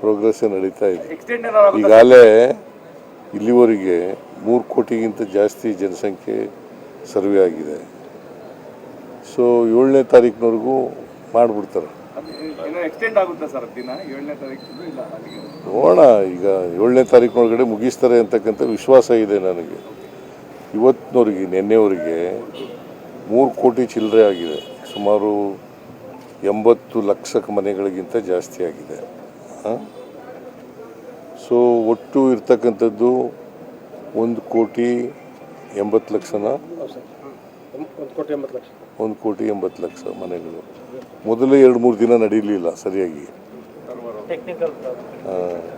Progress ನಡೀತಾ ಇದೆ. ಈಗಾಗಲೇ ಇಲ್ಲಿವರೆಗೆ 3 ಕೋಟಿಗಿಂತ ಜಾಸ್ತಿ ಜನಸಂಖ್ಯೆ ಸರ್ವೆ ಆಗಿದೆ. ಸೊ 7ನೇ ತಾರೀಕಿನವರೆಗೂ ಮಾಡಿಬಿಡ್ತಾರೆ. ನೋಡೋಣ, ಈಗ 7ನೇ ತಾರೀಕಿನೊಳಗಡೆ ಮುಗಿಸ್ತಾರೆ ಅಂತಕ್ಕಂಥ ವಿಶ್ವಾಸ ಇದೆ ನನಗೆ. ಇವತ್ತಿನವರೆಗೆ ನಿನ್ನೆವರೆಗೆ 3 ಕೋಟಿ ಚಿಲ್ಲರೆ ಆಗಿದೆ. ಸುಮಾರು 80 ಲಕ್ಷ ಮನೆಗಳಿಗಿಂತ ಜಾಸ್ತಿ ಆಗಿದೆ. ಸೊ ಒಟ್ಟು ಇರ್ತಕ್ಕಂಥದ್ದು 1,80,00,000 1,80,00,000 ಮನೆಗಳು. ಮೊದಲೇ 2-3 ದಿನ ನಡೀಲಿಲ್ಲ ಸರಿಯಾಗಿ,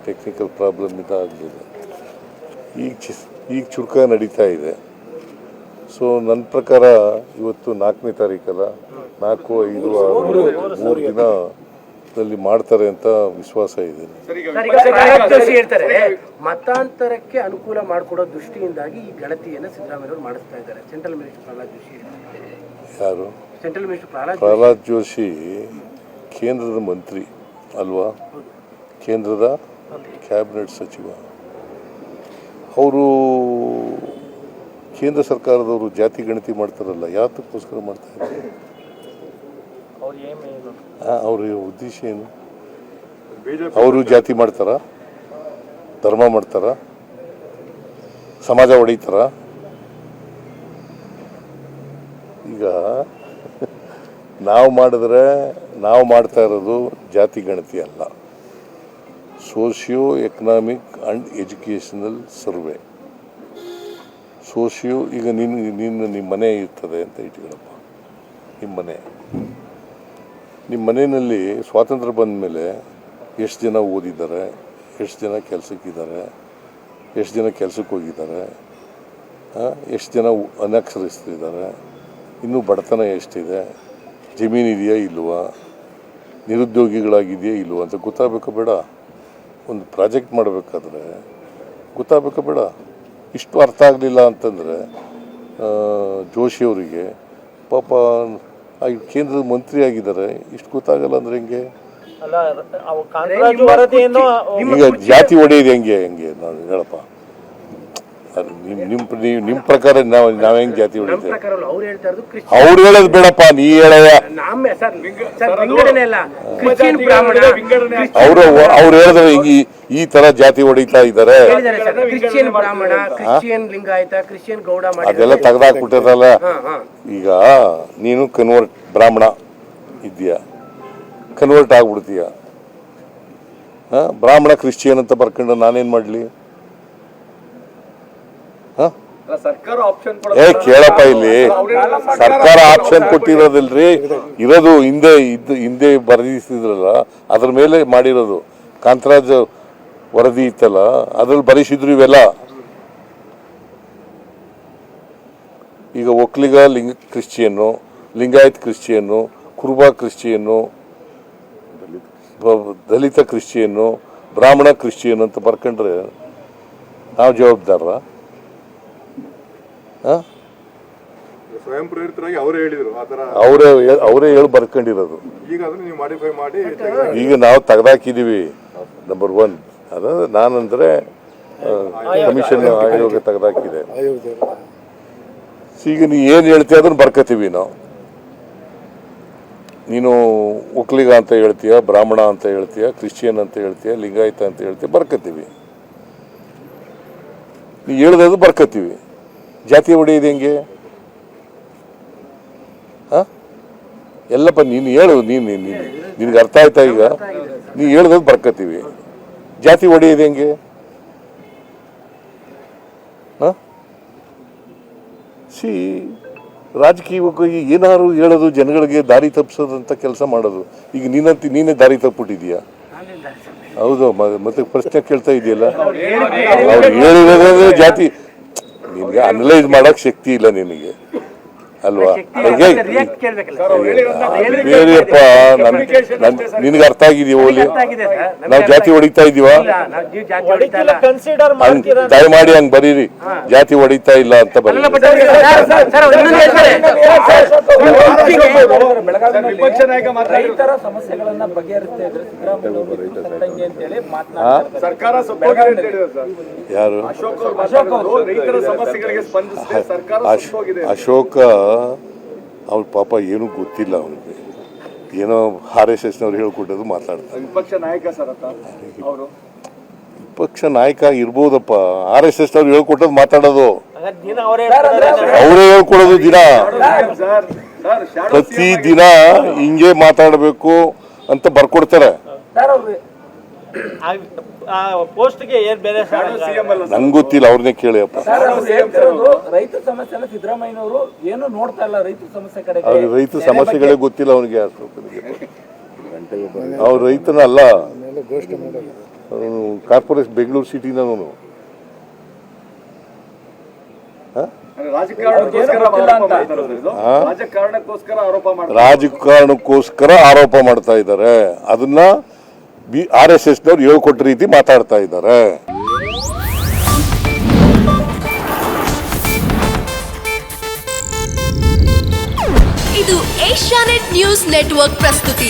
ಟೆಕ್ನಿಕಲ್ ಪ್ರಾಬ್ಲಮ್ ಇದಾಗಲಿಲ್ಲ. ಈಗ ಚುರುಕ ನಡೀತಾ ಇದೆ. ಸೊ ನನ್ನ ಪ್ರಕಾರ ಇವತ್ತು 4ನೇ ತಾರೀಕಲ್ಲ, 4, 5, 6, 3 ದಿನದಲ್ಲಿ ಮಾಡ್ತಾರೆ ಅಂತ ವಿಶ್ವಾಸ ಇದೆ. ಮತಾಂತರಕ್ಕೆ ಅನುಕೂಲ ಮಾಡಿಕೊಡೋ ದೃಷ್ಟಿಯಿಂದಾಗಿ ಈ ಗಣತಿಯನ್ನು ಸಿದ್ದರಾಮಯ್ಯ ಮಾಡಿಸ್ತಾ ಇದ್ದಾರೆ. ಸೆಂಟ್ರಲ್ ಮಿನಿಸ್ಟರ್ ಪ್ರಹ್ಲಾದ್ ಜೋಶಿ ಯಾರು? ಸೆಂಟ್ರಲ್ ಮಿನಿಸ್ಟರ್ ಪ್ರಹ್ಲಾದ್ ಜೋಶಿ ಕೇಂದ್ರದ ಮಂತ್ರಿ ಅಲ್ವಾ, ಕೇಂದ್ರದ ಕ್ಯಾಬಿನೆಟ್ ಸಚಿವ. ಅವರು ಕೇಂದ್ರ ಸರ್ಕಾರದವರು ಜಾತಿ ಗಣತಿ ಮಾಡ್ತಾರಲ್ಲ, ಯಾತಕ್ಕೋಸ್ಕರ ಮಾಡ್ತಾ ಇದ್ದಾರೆ? ಅವ್ರ ಉದ್ದೇಶ ಏನು? ಅವರು ಜಾತಿ ಮಾಡ್ತಾರ, ಧರ್ಮ ಮಾಡ್ತಾರ, ಸಮಾಜ ಹೊಡಿತಾರ? ಈಗ ನಾವು ಮಾಡ್ತಾ ಇರೋದು ಜಾತಿ ಗಣತಿ ಅಲ್ಲ, socio economic and educational survey. ಈಗ ನಿಮ್ಮ ಮನೆ ಇರ್ತದೆ ಅಂತ ಇಟ್ಕೊಳ್ಳಪ್ಪ. ನಿಮ್ಮ ಮನೆಯಲ್ಲಿ ಸ್ವಾತಂತ್ರ್ಯ ಬಂದ ಮೇಲೆ ಎಷ್ಟು ಜನ ಓದಿದ್ದಾರೆ, ಎಷ್ಟು ಜನ ಕೆಲಸಕ್ಕಿದ್ದಾರೆ, ಎಷ್ಟು ಜನ ಕೆಲಸಕ್ಕೆ ಹೋಗಿದ್ದಾರೆ, ಎಷ್ಟು ಜನ ಅನಕ್ಷರಸ್ಥರಿದ್ದಾರೆ, ಇನ್ನೂ ಬಡತನ ಎಷ್ಟಿದೆ, ಜಮೀನು ಇದೆಯಾ ಇಲ್ವಾ, ನಿರುದ್ಯೋಗಿಗಳಾಗಿದೆಯಾ ಇಲ್ವಾ ಅಂತ ಗೊತ್ತಾಗಬೇಕು ಬೇಡ? ಒಂದು ಪ್ರಾಜೆಕ್ಟ್ ಮಾಡಬೇಕಾದ್ರೆ ಗೊತ್ತಾಗಬೇಕು ಬೇಡ? ಇಷ್ಟು ಅರ್ಥ ಆಗಲಿಲ್ಲ ಅಂತಂದರೆ ಜೋಶಿಯವರಿಗೆ ಪಾಪ ಕೇಂದ್ರದ ಮಂತ್ರಿ ಆಗಿದ್ದಾರೆ, ಇಷ್ಟು ಗೊತ್ತಾಗಲ್ಲ ಅಂದರೆ ಹೆಂಗೆ? ಈಗ ಜಾತಿ ಹೊಡೆಯೋದು ಹೆಂಗೆ ನಾನು ಹೇಳಪ್ಪ. ನಿಮ್ಮ ಪ್ರಕಾರ ನಾವ್ ಹೆಂಗ್ ಜಾತಿ ಹೊಡಿತೇವೆ? ಅವ್ರು ಹೇಳೋದು ಬೇಡಪ್ಪ, ನೀ ಹೇಳಯ್ಯ. ಅವ್ರು ಹೇಳಿದ್ರೆ ಈ ತರ ಜಾತಿ ಹೊಡಿತಾ ಇದ್ದಾರೆ, ಅದೆಲ್ಲ ತೆಗ್ದಾಕ್ಬಿಟ್ಟದಲ್ಲ. ಈಗ ನೀನು ಬ್ರಾಹ್ಮಣ ಇದೆಯಾ, ಕನ್ವರ್ಟ್ ಆಗ್ಬಿಡ್ತೀಯ. ಬ್ರಾಹ್ಮಣ ಕ್ರಿಶ್ಚಿಯನ್ ಅಂತ ಬರ್ಕೊಂಡು ನಾನೇನ್ ಮಾಡ್ಲಿ? ಕೇಳಪ್ಪ, ಇಲ್ಲಿ ಸರ್ಕಾರ ಆಪ್ಷನ್ ಕೊಟ್ಟಿರೋದಿಲ್ರಿ, ಇರೋದು ಹಿಂದೆ ಬರೆದಿಸಿದ್ರಲ್ಲ, ಅದ್ರ ಮೇಲೆ ಮಾಡಿರೋದು. ಕಾಂತರಾಜ್ ವರದಿ ಇತ್ತಲ್ಲ, ಅದ್ರಲ್ಲಿ ಬರೆಸಿದ್ರು ಇವೆಲ್ಲ. ಈಗ Vokkaliga Christian, Lingayat Christian, ಕುರುಬಾ Christian, ದಲಿತ ಕ್ರಿಶ್ಚಿಯನ್ನು, ಬ್ರಾಹ್ಮಣ ಕ್ರಿಶ್ಚಿಯನ್ ಅಂತ ಬರ್ಕೊಂಡ್ರೆ ನಾವು ಜವಾಬ್ದಾರ? ಸ್ವಯಂ ಪ್ರೇರಿತರಾಗಿ ಅವರೇ ಹೇಳಿದ್ರು, ಅವರೇ ಹೇಳಿ ಬರ್ಕೊಂಡಿರೋದು. ಈಗ ನಾವು ತೆಗ್ದಾಕಿದೀವಿ. ನಂಬರ್ 1 ಅದ ನಾನಂದ್ರೆ ಕಮಿಷನ್ ಆಯೋಗ ತೆಗ್ದಾಕಿದೆ. ಈಗ ನೀ ಏನ್ ಹೇಳ್ತೀಯ ಅದನ್ನ ಬರ್ಕತೀವಿ ನಾವು. ನೀನು ಒಕ್ಕಲಿಗ ಅಂತ ಹೇಳ್ತೀಯ, ಬ್ರಾಹ್ಮಣ ಅಂತ ಹೇಳ್ತೀಯ, ಕ್ರಿಶ್ಚಿಯನ್ ಅಂತ ಹೇಳ್ತೀಯ, ಲಿಂಗಾಯತ ಅಂತ ಹೇಳ್ತೀಯ, ಬರ್ಕತೀವಿ. ನೀ ಹೇಳ್ದದು ಬರ್ಕತೀವಿ. ಜಾತಿ ಹೊಡೆಯೋದು ಹೆಂಗೆ? ಎಲ್ಲಪ್ಪ ನೀನು ಹೇಳು, ನಿನಗೆ ಅರ್ಥ ಆಯ್ತಾ? ಈಗ ನೀ ಹೇಳ್ದದು ಬರ್ಕತೀವಿ. ಜಾತಿ ಹೊಡೆಯೋದು ಹೆಂಗೆ? ರಾಜಕೀಯವಾಗಿ ಏನಾದ್ರು ಹೇಳೋದು, ಜನಗಳಿಗೆ ದಾರಿ ತಪ್ಪಿಸೋದಂತ ಕೆಲಸ ಮಾಡೋದು. ಈಗ ನೀನೇ ದಾರಿ ತಪ್ಪಿಬಿಟ್ಟಿದೀಯ. ಹೌದು, ಮತ್ತೆ ಪ್ರಶ್ನೆ ಕೇಳ್ತಾ ಇದೆಯಲ್ಲ. ಅವ್ರು ಹೇಳಿರೋದೇ ಜಾತಿ. ನಿನಗೆ ಅನಲೈಸ್ ಮಾಡಕ್ ಶಕ್ತಿ ಇಲ್ಲ ನಿನಗೆ. ಅಲ್ವಾ ರಿಯಾಕ್ಟ್ ಕೇಳ್ಬೇಕಲ್ಲ ಬೇರೆಯಪ್ಪ ನಿನಗೆ ಅರ್ಥ ಆಗಿದೆಯೋ ಓಲಿ ನಾವು ಜಾತಿ ಹೊಡಿತಾ ಇದೀವ ದಯಮಾಡಿ ಹಂಗ್ ಬರೀರಿ ಜಾತಿ ಹೊಡಿತಾ ಇಲ್ಲ ಅಂತ ಬರೀ ವಿಪಕ್ಷ ನಾಯಕ ರೈತರ ಸಮಸ್ಯೆಗಳನ್ನ ಬಗೆಹರಿಸ್ತಾ ಇದ್ರೆ ಸಿದ್ದರಾಮಯ್ಯ ಸರ್ಕಾರ ಯಾರು ರೈತರ ಸಮಸ್ಯೆಗಳಿಗೆ ಸ್ಪಂದಿಸಿದೆ ಸರ್ಕಾರ ಅಶೋಕ ಅವ್ರ ಪಾಪ ಏನೂ ಗೊತ್ತಿಲ್ಲ ಅವನಿಗೆ ಏನೋ RSS ನವ್ರು ಹೇಳ್ಕೊಟ್ಟದು ಮಾತಾಡ್ತಾರೆ ವಿಪಕ್ಷ ನಾಯಕ ಸರ್ ಅವರು ವಿಪಕ್ಷ ನಾಯಕ ಇರ್ಬೋದಪ್ಪ RSS ನವ್ರು ಹೇಳ್ಕೊಟ್ಟದು ಮಾತಾಡೋದು ಅವರೇ ಹೇಳ್ಕೊಡೋದು ದಿನ ಪ್ರತಿ ದಿನ ಹಿಂಗೆ ಮಾತಾಡಬೇಕು ಅಂತ ಬರ್ಕೊಡ್ತಾರೆ ಪೋಸ್ಟ್ಗೆ ಏನ್ ಬೇರೆ ನಂಗೆ ಗೊತ್ತಿಲ್ಲ ಅವ್ರನ್ನೇ ಕೇಳಿಯಪ್ಪ ರೈತ ಸಮಸ್ಯೆ ಸಿದ್ದರಾಮಯ್ಯನವರು ಏನು ನೋಡ್ತಾ ಇಲ್ಲ ರೈತ ಸಮಸ್ಯೆ ಕಡೆ ಅವ್ರಿಗೆ ರೈತ ಸಮಸ್ಯೆಗಳೇ ಗೊತ್ತಿಲ್ಲ ಅವನಿಗೆ ಅವ್ರು ರೈತನ ಅಲ್ಲ ಅವನು ಕಾರ್ಪೊರೇಟ್ ಬೆಂಗಳೂರು ಸಿಟಿನವನು ರಾಜಕಾರಣಕ್ಕೋಸ್ಕರ ಆರೋಪ ಮಾಡ್ತಾ ಇದ್ದಾರೆ ಅದನ್ನ RSS ನವ್ರು ಹೇಳ್ಕೊಟ್ಟ ರೀತಿ ಮಾತಾಡ್ತಾ ಇದ್ದಾರೆ. ಇದು ಏಷ್ಯಾನೆಟ್ ನ್ಯೂಸ್ ನೆಟ್ವರ್ಕ್ ಪ್ರಸ್ತುತಿ.